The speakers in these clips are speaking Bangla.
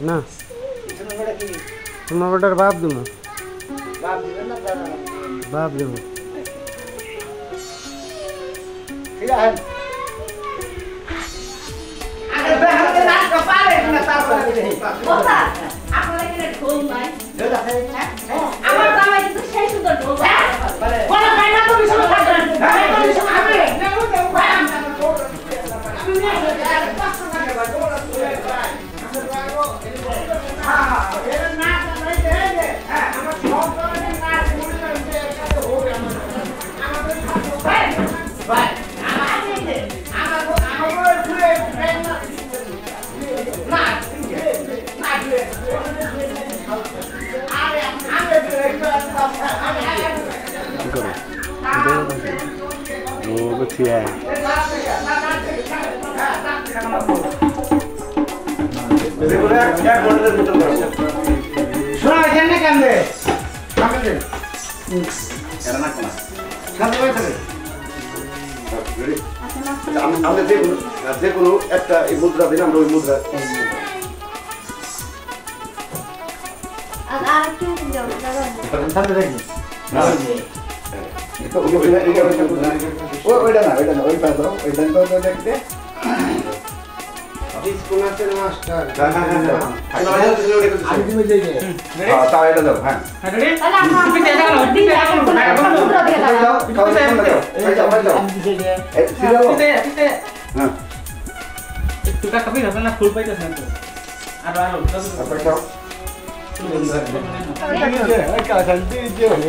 না তোমার বেটার বাপ দিব বাপ দিব যে কোনো একটা এই মুদ্রা দিন আমরা ওই মুদ্রা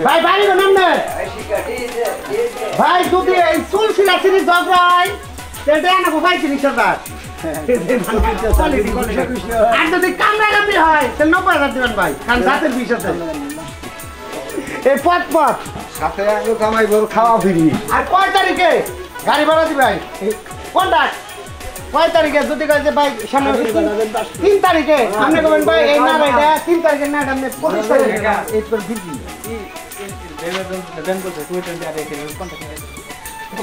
ভাই বাড়ি নাম না ভাই যদি এই চুল সিলাসিনি জগরাই তেটা না ভাই চিনি সরকার আর যদি কামরা কামড়ি হয় তাহলে 90,000 দিবেন ভাই কারণ জাতের বিষ আছে এই পথ সাথে লোক আমায় বড় খাওয়া ফিরি আর কয় তারিখে গাড়ি ভাড়া দিবে ভাই কোনটা কয় তারিখে যদি কাজে ভাই সামনে 3 তারিখে আপনি বলেন ভাই এই না এটা 3 তারিখে না আপনি 25 তারিখে এই পর ফিরি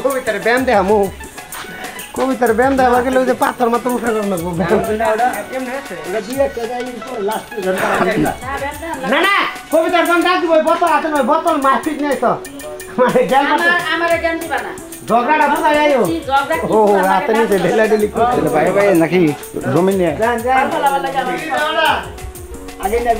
কবিতার ব্যায়াম দেখামু কবিতার ব্যায়াম দেওয়া গেলে ওই যে পাথর মাত্র উঠে লাগবো না না কবিতার গান গাছ দিব বোতল হাতে নয় বোতল মাস্টিক নেই তো ঝগড়াটা বোঝা যায় ও হাতে নিচে ঢেলা ঢেলি করছে ভাই ভাই নাকি জমি নিয়ে আগে না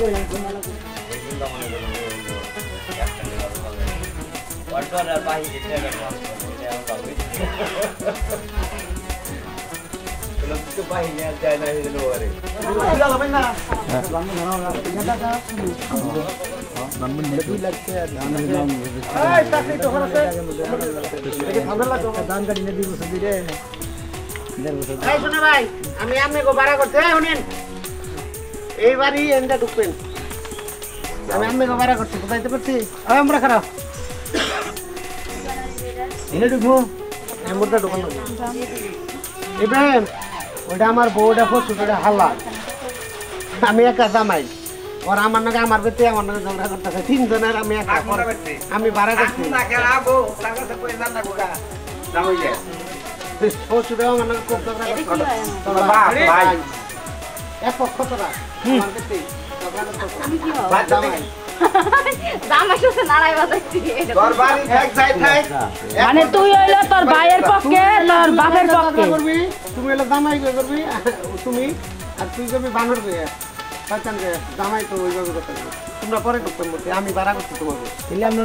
আমি আপনাকে ভাড়া করতে শুনেন এই বাড়ি এনটা ঢুকবেন আমি আপনাকে ভাড়া করছি বুঝাইতে পারছি আমরা খারাপ এনে ঢুকবো এমনটা ঢুকানো ইব্রাহিম ওটা আমার বউটা পশুটা হাল্লা আমি একা জামাই ওর আমার নাকি আমার বেতে আমার নাকি ঝগড়া করতেছে 3 জনের আমি একা আমি ভাড়া করছি পশুটা আমার নাকি খুব ঝগড়া করতেছে এক পক্ষ তোরা মানে তুই হইলো তোর ভাইয়ের পক্ষে তোর বাপের পক্ষে তুমি হলো জামাই করবি তুমি আর তুই করবি বানর জামাই তো ওইভাবে করতে তোমরা পরে ঢুকতে বলতে আমি ভাড়া করছি তোমাকে এলে আমরা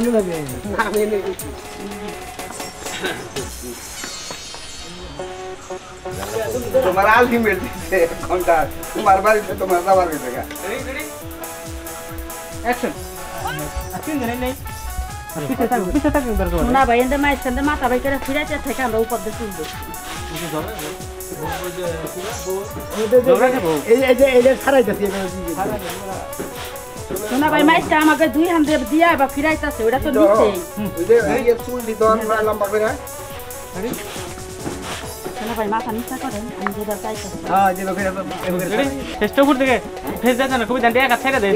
আমি এনে গেছি তোমার আলটিমেট দিতে ঘন্টা তোমার বাড়িতে তোমার যাবার গেছে অ্যাকশন আচ্ছা নেই না ভাই এন্ড মাই সেন্ড মাথা ভাই করে ফিরাতে থেকে আমরা উপর দিয়ে তুলবো এই যে ছাড়াইতেছি শোনা ভাই মাইটা আমাকে 2 হাত দিয়ে দিয়া বা ফিরাইতাছে ওটা তো নিচে এই যে চুল দি দন লম্বা করে শোনা ভাই মাথা নিচে করেন আমি যেটা চাইতাছি হ্যাঁ যে লোকেরা চেষ্টা করতে গিয়ে ফেস যাচ্ছে না খুবই জানতে একা ছেড়ে দেন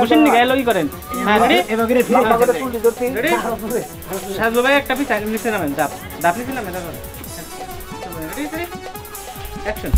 ঘুষিন নি গায়ে লগি করেন হ্যাঁ রেডি এভাবে ফিরে চুল দি ধরতে রেডি সাজু ভাই একটা পিছ নিচে নামেন চাপ দাপ নিচে নামেন রেডি রেডি অ্যাকশন